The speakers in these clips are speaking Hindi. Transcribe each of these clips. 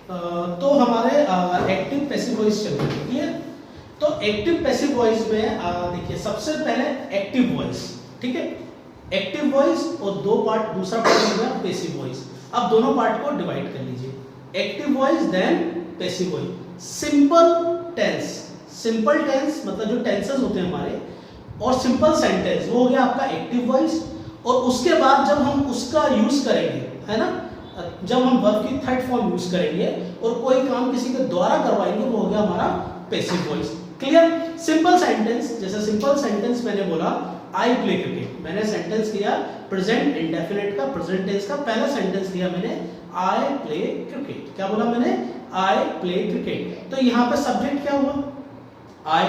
तो हमारे एक्टिव पैसिव वॉइस चल रही है, क्लियर। तो एक्टिव पैसिव वॉइस में देखिए सबसे पहले एक्टिव वॉइस, ठीक है, एक्टिव वॉइस और दो पार्ट, दूसरा पार्ट हो गया पैसिव वॉइस। अब दोनों पार्ट को डिवाइड कर लीजिए, active voice then passive voice. Simple tense, simple tense मतलब जो टेंसेस होते हैं हमारे, और सिंपल सेंटेंस वो हो गया आपका एक्टिव वॉइस। और उसके बाद जब हम उसका यूज करेंगे, है ना, जब हम वर्ब की थर्ड फॉर्म यूज करेंगे और कोई काम किसी के द्वारा करवाएंगे, वो हो गया हमारा passive voice, clear. Simple sentence, जैसे सिंपल सेंटेंस मैंने बोला आई प्ले क्रिकेट, मैंने सेंटेंस किया प्रेजेंट इंडेफिनिट का, प्रेजेंट टेंस का पहला सेंटेंस लिया मैंने, आई प्ले क्रिकेट। क्या बोला मैंने? I play cricket. तो यहाँ पे सब्जेक्ट क्या हुआ? आई,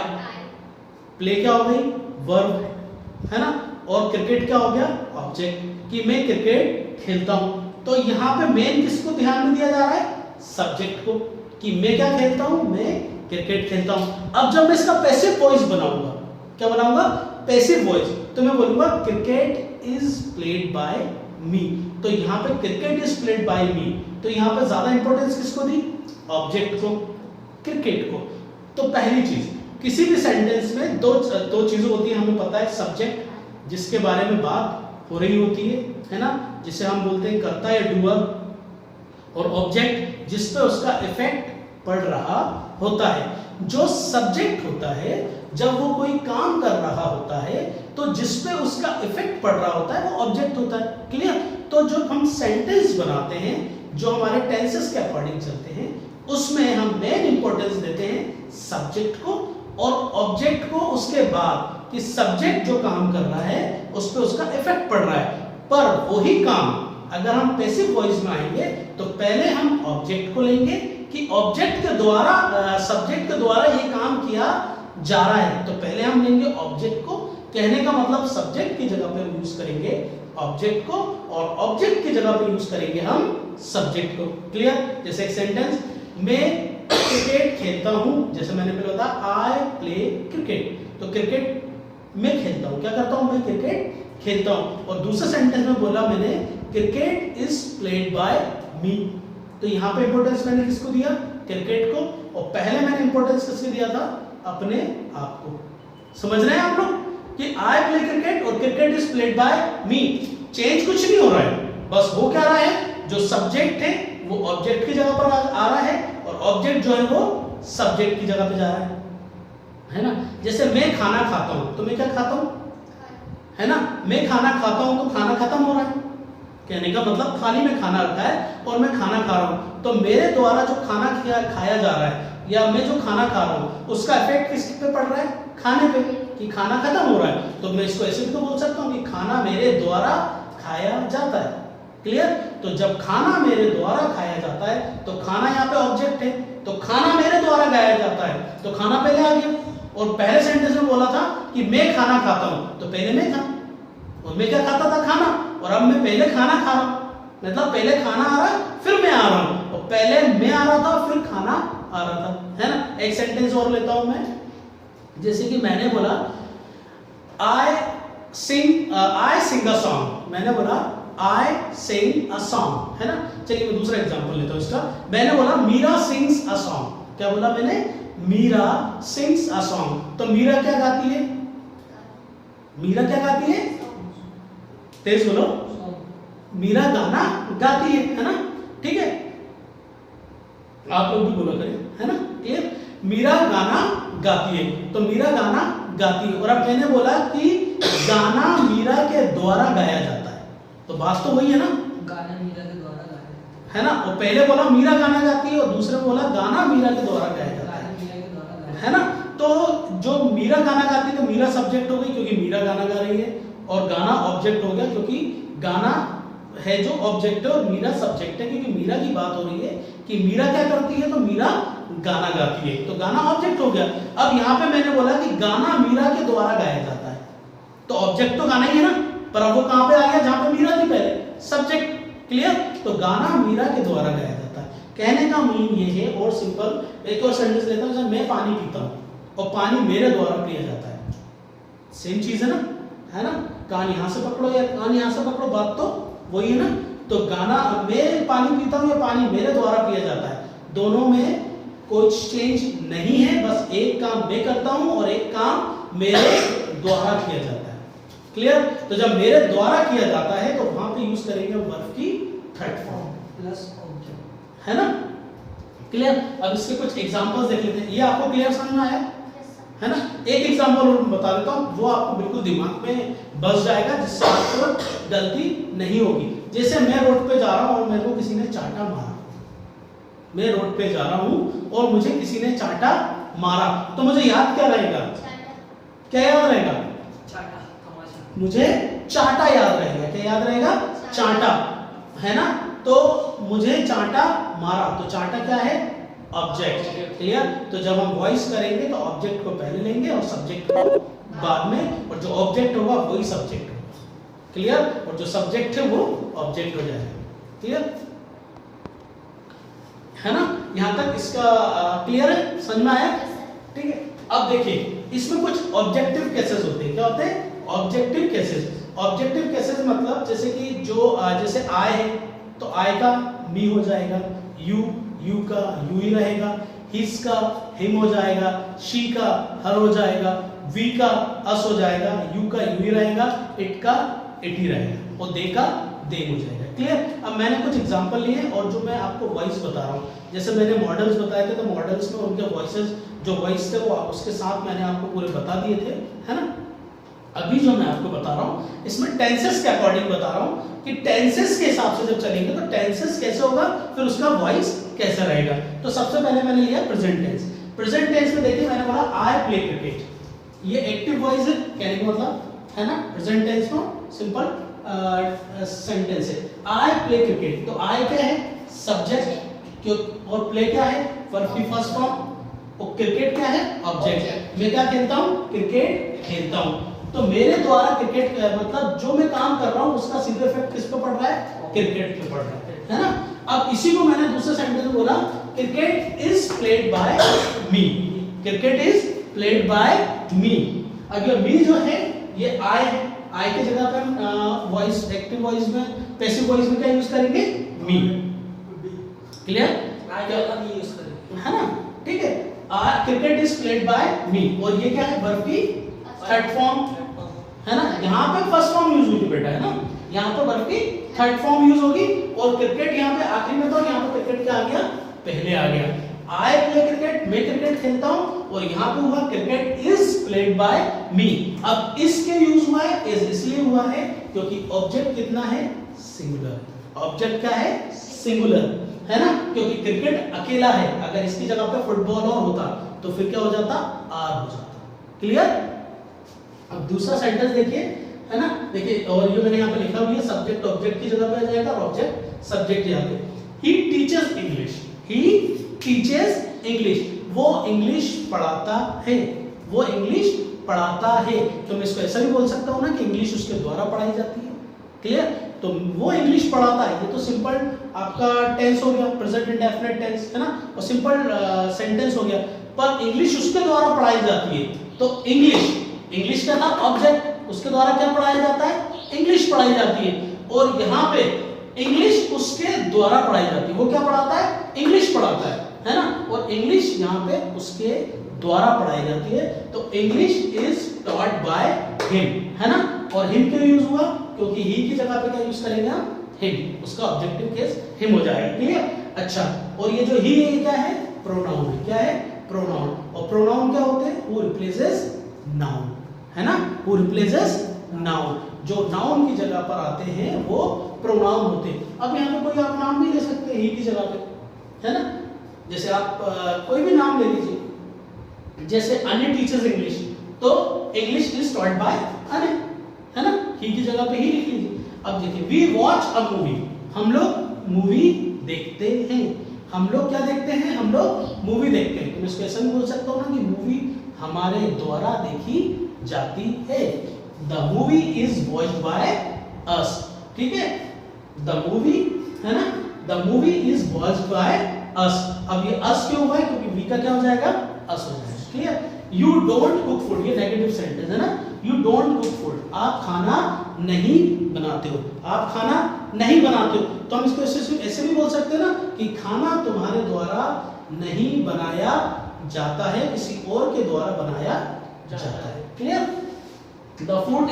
प्ले क्या हो गई? वर्ब, है ना, और क्रिकेट क्या हो गया? ऑब्जेक्ट, कि मैं क्रिकेट खेलता हूं। तो यहाँ पे मेन किसको ध्यान में दिया जा रहा है? सब्जेक्ट को, कि मैं क्या खेलता हूं? मैं क्रिकेट खेलता हूं। अब जब मैं इसका पैसिव वॉइस बनाऊंगा, क्या बनाऊंगा? पैसिव वॉइस, तो मैं बोलूंगा क्रिकेट इज प्लेड बाय मी। तो यहाँ पे क्रिकेट इज प्लेड बाय मी, तो यहाँ पे ज्यादा इंपॉर्टेंस किसको दी? ऑब्जेक्ट को, क्रिकेट को। तो पहली चीज, किसी भी सेंटेंस में दो चीजें होती हैं, हमें पता है, सब्जेक्ट जिसके बारे में बात हो रही होती है ना, जिसे हम बोलते हैं कर्ता या डूअर, और ऑब्जेक्ट जिस पे उसका इफेक्ट पड़ रहा होता है। जो सब्जेक्ट होता है, जब वो कोई काम कर रहा होता है, तो जिस पे उसका इफेक्ट पड़ रहा होता है वो ऑब्जेक्ट होता है, क्लियर। तो जो हम सेंटेंस बनाते हैं, जो हमारे टेंसेस के अकॉर्डिंग चलते हैं, उसमें हम मेन इंपॉर्टेंस देते हैं सब्जेक्ट को और ऑब्जेक्ट को उसके बाद, कि सब्जेक्ट जो काम कर रहा है उस पे उसका इफेक्ट पड़ रहा है। पर वही काम अगर हम पैसिव वॉइस में आएंगे तो पहले हम ऑब्जेक्ट को लेंगे, कि ऑब्जेक्ट के द्वारा, सब्जेक्ट के द्वारा ये काम किया जा रहा है, तो पहले हम लेंगे ऑब्जेक्ट को। कहने का मतलब सब्जेक्ट की जगह पे यूज करेंगे ऑब्जेक्ट को, और ऑब्जेक्ट की जगह पे यूज करेंगे हम सब्जेक्ट को, क्लियर। जैसे एक सेंटेंस, मैं क्रिकेट खेलता हूं, जैसे मैंने पहले बताया आई प्ले क्रिकेट, तो क्रिकेट मैं खेलता हूं, क्या करता हूं? मैं क्रिकेट खेलता हूं। और दूसरे सेंटेंस में बोला मैंने क्रिकेट इज प्लेड बाय मी, तो यहाँ पे इंपॉर्टेंस मैंने किसको दिया? क्रिकेट को। और पहले मैंने इंपॉर्टेंस किसको दिया था? अपने आप को। समझ रहे हैं आप लोग कि आई प्ले क्रिकेट और cricket is played by me, change कुछ नहीं हो रहा है, बस वो क्या रहा है, जो सब्जेक्ट है वो ऑब्जेक्ट की जगह पर आ रहा है, और ऑब्जेक्ट जो है वो सब्जेक्ट की जगह पे जा रहा है ना। जैसे मैं खाना खाता हूं, तो मैं क्या खाता हूं? है ना, मैं खाना खाता हूं, तो खाना खत्म हो रहा है, कहने का मतलब थाली में खाना रखा है और मैं खाना खा रहा हूं, तो मेरे द्वारा जो खाना खाया जा रहा है, या मैं जो खाना खा रहा हूं, उसका इफेक्ट किस पे पड़ रहा है? खाने पे, कि खाना खत्म हो रहा है। तो मैं इसको ऐसे भी तो बोल सकता हूं कि खाना मेरे द्वारा खाया जाता है, क्लियर। तो जब खाना मेरे द्वारा खाया जाता है, तो खाना यहाँ पे ऑब्जेक्ट है, तो खाना मेरे द्वारा खाया जाता है, तो खाना पहले आ गया। और पहले सेंटेंस में बोला था कि मैं खाना खाता हूं, तो पहले मैं था, और मैं क्या खाता था? खाना। और अब मैं पहले खाना खा रहा हूं, मतलब पहले खाना आ रहा है फिर मैं आ रहा हूं, और पहले मैं आ रहा था फिर खाना आ रहा था, है ना। एक सेंटेंस और लेता हूं मैं, जैसे कि मैंने बोला आई सिंग अ सॉन्ग, मैंने बोला आई सिंग अ सॉन्ग, है ना। चलिए मैं दूसरा एग्जांपल लेता हूं इसका। मैंने बोला मीरा सिंग्स अ सॉन्ग, क्या बोला मैंने? Meera sings a song. तो मीरा क्या गाती है? मीरा क्या गाती है? तेज बोलो। मीरा गाना गाती है ना, ठीक है, आप लोग भी बोला करें, है ना, क्लियर। मीरा गाना गाती है, तो मीरा गाना गाती है। और अब मैंने बोला कि गाना मीरा के द्वारा गाया जाता है, तो बात तो वही है ना, गाना मीरा के द्वारा गाया है ना। और पहले बोला मीरा गाना गाती है, और दूसरे में बोला गाना मीरा के द्वारा गाया जाता है ना। तो जो मीरा गाना गाती है, तो मीरा सब्जेक्ट हो गई क्योंकि मीरा गाना गा रही है, और गाना ऑब्जेक्ट हो गया क्योंकि गाना है जो ऑब्जेक्ट है, और मीरा सब्जेक्ट है क्योंकि मीरा की बात हो रही है कि मीरा क्या करती है, तो मीरा गाना गाती है, तो गाना ऑब्जेक्ट हो गया। अब यहाँ पे मैंने बोला कि गाना मीरा के द्वारा गाया जाता है, तो ऑब्जेक्ट तो गाना ही है ना, पर अब वो कहां पे आ गया? जहां पे मीरा थी पहले, सब्जेक्ट, क्लियर। तो गाना मीरा के द्वारा गाया जाता है, कहने का मीन ये है। और सिंपल एक और सेंटेंस लेता हूं, जैसे मैं पानी पीता हूं और पानी मेरे द्वारा पिया जाता है, सेम चीज है ना, है ना। कान यहां से पकड़ो या कान यहां से पकड़ो, बात तो वही है ना। तो गाना मैं पानी पीता हूं या पानी मेरे द्वारा पिया जाता है, दोनों में कोई चेंज नहीं है, बस एक काम मैं करता हूं और एक काम मेरे द्वारा किया जाता है। क्लियर? तो जब मेरे द्वारा किया जाता है तो वहां पे यूज करेंगे वर्ब की थर्ड फॉर्म प्लस ऑब्जेक्ट, है ना? क्लियर? अब इसके कुछ एग्जांपल्स देख लेते हैं। ये आपको क्लियर समझ में आया है ना? एक एग्जांपल और बता देता हूं, वो आपको बिल्कुल दिमाग में बस जाएगा, जिससे आपको गलती नहीं होगी। जैसे मैं रोड पे जा रहा हूं और मेरे को किसी ने चांटा मारा, मैं रोड पे जा रहा हूं और मुझे किसी ने चांटा मारा, तो मुझे याद क्या रहेगा? क्या याद रहेगा? चाटा, तमाशा। मुझे चांटा याद रहेगा। क्या याद रहेगा? चांटा, है ना? तो मुझे चांटा मारा, तो चांटा क्या है? ऑब्जेक्ट। क्लियर? तो जब हम वॉइस करेंगे तो ऑब्जेक्ट को पहले लेंगे और सब्जेक्ट को बाद में, और जो ऑब्जेक्ट होगा वही सब्जेक्ट होगा। क्लियर? और जो सब्जेक्ट है वो ऑब्जेक्ट हो जाएगा। क्लियर है ना? यहां तक इसका क्लियर है? समझ में आया? ठीक है। अब देखिए, इसमें कुछ ऑब्जेक्टिव केसेस होते हैं। क्या होते हैं? Objective cases. ऑब्जेक्टिव केसेस मतलब जैसे कि जो जैसे आए है तो आए का मी हो जाएगा, यू का यू ही रहेगा, हिज का हिम हो जाएगा, शी का हर हो जाएगा, वी का अस हो जाएगा, यू का यू ही रहेगा, इट का इट ही रहेगा, और दे का दे हो जाएगा। क्लियर? अब मैंने कुछ एग्जांपल लिए और जो मैं आपको वॉइस बता रहा हूँ, जैसे मैंने मॉडल्स बताए थे, तो मॉडल्स में उनके वॉइसेस जो वॉइस थे वो उसके साथ मैंने आपको पूरे बता दिए थे, है ना? अभी जो मैं आपको बता रहा हूँ इसमें टेंसेस के अकॉर्डिंग बता रहा हूँ कि टेंसेस के हिसाब से जब चलेंगे तो टेंसेस कैसे होगा, फिर उसका वॉइस कैसे रहेगा। तो सबसे पहले मैंने लिया प्रेजेंट टेंस। प्रेजेंट टेंस में देखिए मैंने बोला आई प्ले क्रिकेट, ये एक्टिव वॉइस है, कहने का मतलब, है ना? प्रेजेंट टेंस में सिंपल सेंटेंस है, आई प्ले क्रिकेट। तो आई क्या है? सब्जेक्ट, और प्ले क्या है? वर्ब की फर्स्ट फॉर्म, और क्रिकेट क्या है? ऑब्जेक्ट। मैं क्या खेलता हूँ? क्रिकेट खेलता हूँ। तो मेरे द्वारा क्रिकेट मतलब जो मैं काम कर रहा हूँ उसका सीधा इफेक्ट किस पे पड़ रहा है? क्रिकेट पे पड़ रहा है ना? अब इसी को मैंने दूसरे सेंटेंस में बोला, cricket is played by me, cricket is played by me. अब ये मी जो है ये आई है, आई की जगह पर वॉइस, एक्टिव वॉइस में, पैसिव वॉइस में क्या यूज करेंगे? मी। क्लियर? आई का मी यूज करेंगे, है ना? ठीक है। क्रिकेट इज प्लेड बाय मी, और ये क्या है? वर्ब की थर्ड फॉर्म, है ना? यहाँ पे फर्स्ट फॉर्म यूज होगी बेटा, है ना? यहाँ पे वर्ब की थर्ड फॉर्म यूज होगी, और क्रिकेट यहाँ पे आखिरी में, तो यहाँ पे क्रिकेट क्या आ गया? पहले आ गया। आई प्ले क्रिकेट, मैं क्रिकेट खेलता हूँ, और यहाँ पे हुआ cricket is played by me. अब इसके यूज हुआ है, इज इसलिए हुआ है क्योंकि ऑब्जेक्ट कितना है? सिंगुलर। ऑब्जेक्ट क्या है? सिंगुलर, है ना? क्योंकि क्रिकेट अकेला है, अगर इसकी जगह पे फुटबॉल और होता तो फिर क्या हो जाता? आर हो जाता। क्लियर? अब दूसरा सेंटेंस देखिए, है ना? देखिए, और ये मैंने यहाँ पे लिखा हुआ है, सब्जेक्ट ऑब्जेक्ट की जगह पे आ जाएगा और ऑब्जेक्ट सब्जेक्ट यहाँ पे। He teaches English, he teaches English, वो इंग्लिश पढ़ाता है, वो इंग्लिश पढ़ाता है। तो मैं इसको ऐसा भी बोल सकता हूँ ना कि इंग्लिश उसके द्वारा पढ़ाई जाती है। क्लियर? तो वो इंग्लिश पढ़ाता है, ये तो सिंपल आपका टेंस हो गया, प्रेजेंट इंडेफिनिट टेंस, है ना? और सिंपल सेंटेंस हो गया, पर इंग्लिश उसके द्वारा पढ़ाई जाती है। तो इंग्लिश का नाम ऑब्जेक्ट, उसके द्वारा क्या पढ़ाया जाता है? इंग्लिश पढ़ाई जाती है। और यहाँ पे इंग्लिश उसके द्वारा पढ़ाई जाती है, वो क्या पढ़ाता है? इंग्लिश पढ़ाता है ना? और इंग्लिश यहाँ पे उसके द्वारा पढ़ाई जाती है, तो English is taught by him, है ना? और हिम क्यों यूज हुआ? क्योंकि ही की जगह पे क्या यूज करेंगे हम? हिम, उसका ऑब्जेक्टिव केस हिम हो जाएगा। क्लियर? अच्छा, और ये जो ही है ये क्या है? प्रोनाउन है। क्या है? प्रोनाउन। और प्रोनाउन क्या होते हैं? हु रिप्लेसेस नाउन, है ना? हु रिप्लेसेस नाउन, जो नाउन की जगह पर आते हैं वो प्रोनाउन होते हैं। अब यहाँ पे कोई आप नाम भी ले सकते हैं ही की जगह पे, है ना? जैसे आप कोई भी नाम ले लीजिए, जैसे अने टीचर्स इंग्लिश, तो इंग्लिश इज टॉट बाय अने, है ना? ही की जगह पे ही लिख लीजिए। अब देखिए, वी वॉच अ मूवी, हम लोग मूवी देखते हैं। हम लोग क्या देखते हैं? हम लोग मूवी देखते हैं। तो मैं इसको ऐसा भी बोल सकता हूँ ना कि मूवी हमारे द्वारा देखी जाती है। The movie is watched by us, ठीक है? द मूवी, है ना? The movie is watched by us. अब ये अस क्यों हुआ है? क्योंकि वी का क्या हो जाएगा? अस हो जाएगा। Clear? You don't cook food, ये नेगेटिव सेंटेंस है ना? यू डोंट कुक फूड, आप खाना नहीं बनाते हो, आप खाना नहीं बनाते हो। तो हम इसको ऐसे भी बोल सकते हैं ना कि खाना तुम्हारे द्वारा नहीं बनाया जाता है, किसी और के द्वारा बनाया जाता है। Clear? The food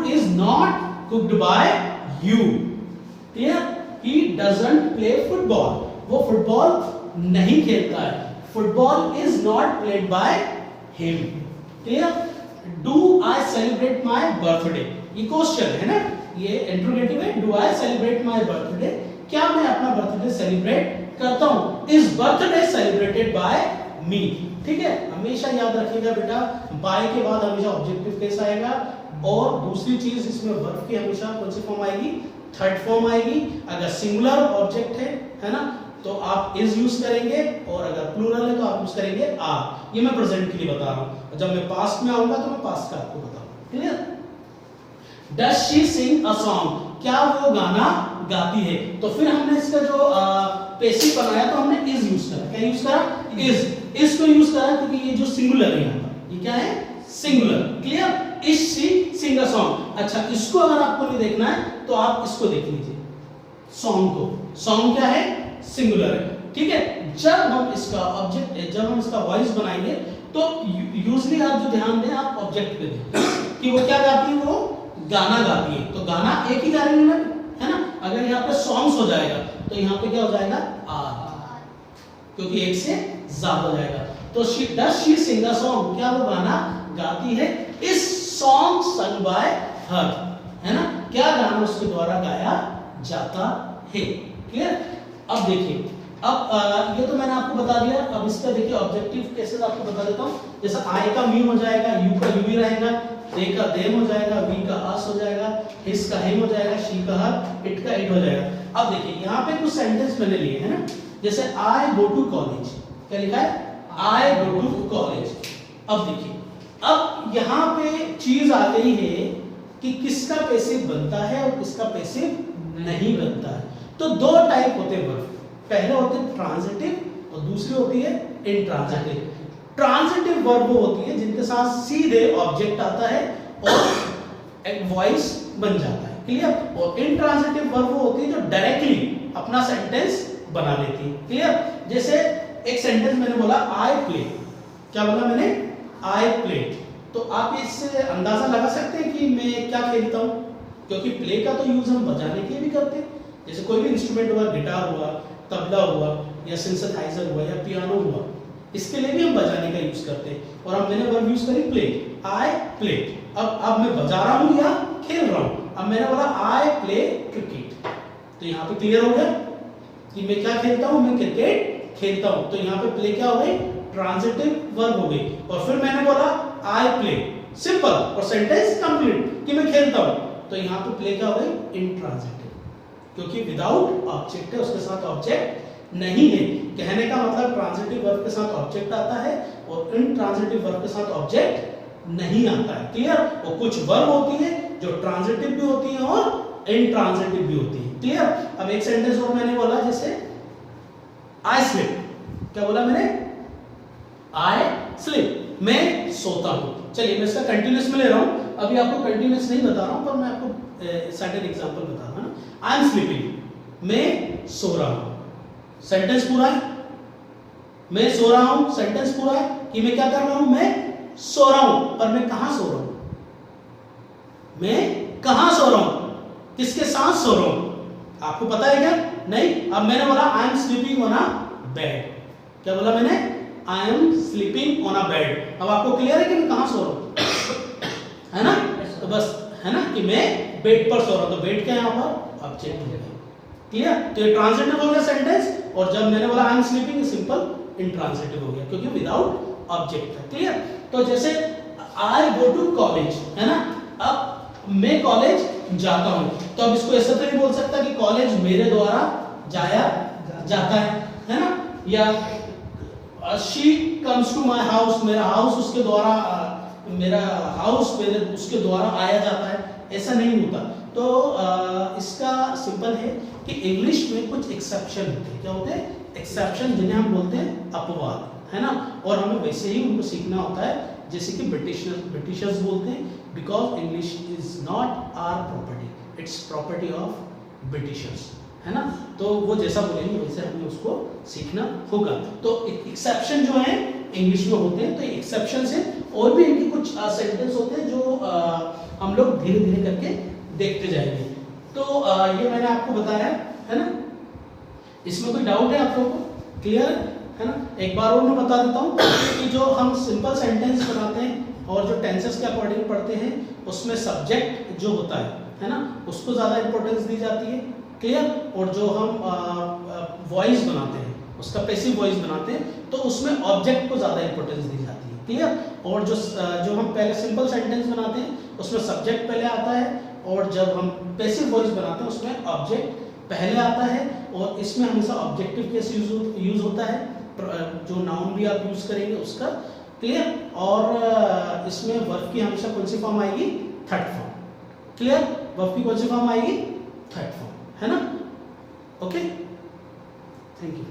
is not cooked bye you. Clear? He doesn't play football, वो फुटबॉल नहीं खेलता है। Football is not played by him. Clear? Do I celebrate my birthday, ये क्वेश्चन है ना, ये इंट्रोगेटिव है। Do I celebrate my birthday, क्या मैं अपना बर्थडे सेलिब्रेट करता हूं? इज बर्थडे सेलिब्रेटेड बाय मी। ठीक है, हमेशा याद रखिएगा बेटा, बाय के बाद हमेशा ऑब्जेक्टिव केस आएगा, और दूसरी चीज इसमें वर्ब की हमेशा कौन सी फॉर्म आएगी? थर्ड फॉर्म आएगी। अगर सिंगुलर ऑब्जेक्ट है ना, तो आप इज यूज करेंगे, और अगर प्लूरल है तो आप यूज करेंगे आर। ये मैं प्रेजेंट के लिए बता रहा हूं, जब मैं पास्ट में आऊंगा तो मैं पास्ट का आपको बताऊंगा। Clear? Does she Singh a song, क्या वो गाना गाती है? तो फिर हमने इसका जो पैसिव बनाया तो हमने इज यूज करा। क्या यूज करा? इज को यूज करा, क्योंकि ये जो सिंगुलर है यहाँ पर, ये क्या है? Singular. Clear? Is she Singh a song. अच्छा, इसको अगर आपको नहीं देखना है तो आप इसको देख लीजिए, सॉन्ग को। सॉन्ग क्या है? सिंगुलर है। ठीक है, जब हम इसका ऑब्जेक्ट, जब हम इसका वॉइस बनाएंगे तो यूजली आप जो ध्यान दें, आप ऑब्जेक्ट पे दें कि वो क्या गाती है, वो गाना गाती है। तो गाना एक ही गा रही है ना, है ना। अगर यहाँ पे सॉन्ग्स हो जाएगा तो यहाँ पे क्या हो जाएगा? आर, क्योंकि एक से ज्यादा हो जाएगा। तो does she Singh a song, क्या वो गाना गाती है? इस सॉन्ग संग बाय हर, है ना, क्या गाना उसके द्वारा गाया जाता है। क्लियर? अब देखिए, अब ये तो मैंने आपको बता दिया। अब इसका देखिए ऑब्जेक्टिव केसेस आपको बता देता हूँ। जैसे आई का मी हो जाएगा, यू का यू ही रहेगा, दे का देम हो जाएगा, वी का अस हो जाएगा, हिज का हिम हो जाएगा, शी का हर, इट का इट हो जाएगा। अब देखिए यहाँ पे कुछ सेंटेंस मैंने लिए है ना, जैसे आई गो टू कॉलेज, क्या लिखा है? आई गो टू कॉलेज। अब देखिए, अब यहाँ पे चीज आ गई है कि किसका पैसिव बनता है और किसका पैसिव नहीं बनता है। तो दो टाइप होते हैं वर्ब, पहले होते हैं ट्रांजिटिव और दूसरी होती है इंट्रांजिटिव। ट्रांजिटिव वर्ब वो होती है जिनके साथ सीधे ऑब्जेक्ट आता है और एक वॉइस बन जाता है। क्लियर? और इंट्रांजिटिव वर्ब वो होती है जो डायरेक्टली अपना सेंटेंस बना लेती है। क्लियर? जैसे एक सेंटेंस मैंने बोला आई प्ले, क्या बोला मैंने? I play. तो आप इससे अंदाजा लगा सकते हैं कि मैं क्या खेलता हूं, क्योंकि प्ले का तो यूज हम बजाने के लिए भी करते हैं। जैसे कोई भी इंस्ट्रूमेंट हुआ, गिटार हुआ, तबला हुआ, या सिंथेसाइजर हुआ, या पियानो हुआ, इसके लिए भी हम बजाने का यूज करते हैं। और अब मैंने वर्ब यूज करी प्ले, आई प्ले। अब मैं बजा रहा हूं या खेल रहा हूं। अब मैंने बोला आई प्ले क्रिकेट, तो यहाँ पे क्लियर हो गया कि मैं क्या खेलता हूं? मैं क्रिकेट खेलता हूं। तो यहाँ पे प्ले क्या हो गई? ट्रांजिटिव वर्ब हो गई। और फिर मैंने बोला आई प्ले, सिंपल, और सेंटेंस कंप्लीट कि मैं खेलता हूं। तो यहाँ पे प्ले क्या हो गई? इंट्रांजिटिव, क्योंकि विदाउट ऑब्जेक्ट है, उसके साथ ऑब्जेक्ट नहीं है। कहने का मतलब ट्रांजिटिव वर्ब के साथ ऑब्जेक्ट आता है और इंट्रांजिटिव वर्ब के साथ ऑब्जेक्ट नहीं आता है। क्लियर? और कुछ वर्ब होती है जो ट्रांजिटिव भी होती है और इंट्रांजिटिव भी होती है। क्लियर? अब एक सेंटेंस और मैंने बोला, जैसे आई स्लीप, क्या बोला मैंने? आई स्लीप, मैं सोता हूं। चलिए मैं इसका कंटिन्यूअस में ले रहा हूं, अभी आपको कंटिन्यूअस नहीं बता रहा हूं, पर मैं आपको सर्टेन एग्जांपल बता रहा हूं। आई एम स्लीपिंग, मैं सो रहा हूं। सेंटेंस पूरा है, मैं सो रहा हूं, सेंटेंस पूरा है कि मैं क्या कर रहा हूं? मैं सो रहा हूं। पर मैं कहां सो रहा हूं? मैं कहां सो रहा हूं? किसके साथ सो रहा हूं? आपको पता है क्या? नहीं। अब मैंने बोला I am sleeping on a bed, क्या बोला मैंने? I am sleeping on a bed. अब आपको क्लियर है कि मैं कहां सो रहा हूं, है ना? तो बस है ना कि मैं बेड पर सो रहा हूं। तो बेड क्या है यहाँ पर? ऑब्जेक्ट है। क्लियर? तो ये ट्रांजिटिव हो गया सेंटेंस, और जब मैंने बोला I am sleeping, simple intransitive हो गया क्योंकि विदाउट ऑब्जेक्ट है। क्लियर? तो जैसे आई गो टू कॉलेज, है ना, अब मैं कॉलेज जाता हूं, तो अब इसको ऐसा तो नहीं बोल सकता कि कॉलेज मेरे द्वारा जाया जाता है ना, या she comes to my house, मेरा हाउस उसके द्वारा, मेरा हाउस मेरे उसके द्वारा आया जाता है, ऐसा नहीं होता। तो इसका सिंपल है कि इंग्लिश में कुछ एक्सेप्शन होते हैं। क्या होते हैं? एक्सेप्शन, जिन्हें हम बोलते हैं अपवाद, है ना। और हमें वैसे ही उनको सीखना होता है जैसे कि ब्रिटिशर्स बोलते हैं, because English is not our property, it's property of Britishers. है ना। तो वो जैसा बोलेंगे वैसे हमें उसको सीखना होगा। तो एक्सेप्शन जो है इंग्लिश में होते हैं, तो एक्सेप्शन से और भी इनके कुछ सेंटेंस होते हैं जो हम लोग धीरे धीरे करके देखते जाएंगे। तो ये मैंने आपको बताया है ना। इसमें कोई डाउट है आप लोगों को? क्लियर है ना। एक बार और मैं बता देता हूँ कि जो हम सिंपल सेंटेंस बनाते हैं और जो टेंसेस के अकॉर्डिंग पढ़ते हैं उसमें सब्जेक्ट जो होता है ना, उसको ज़्यादा इंपॉर्टेंस दी जाती है। क्लियर। और जो हम वॉइस बनाते हैं, उसका पैसिव वॉइस बनाते हैं, तो उसमें ऑब्जेक्ट को ज़्यादा इंपॉर्टेंस दी जाती है। क्लियर। और जो हम पहले सिंपल सेंटेंस बनाते हैं उसमें सब्जेक्ट पहले आता है, और जब हम पैसिव वॉइस बनाते हैं उसमें ऑब्जेक्ट पहले आता है। और इसमें हमेशा ऑब्जेक्टिव केस यूज होता है, जो नाउन भी आप यूज करेंगे उसका। क्लियर। और इसमें वर्ब की हमेशा कौन सी फॉर्म आएगी? Third form. क्लियर। वर्ब की कौन सी फॉर्म आएगी? थर्ड फॉर्म, है ना। Okay, thank you.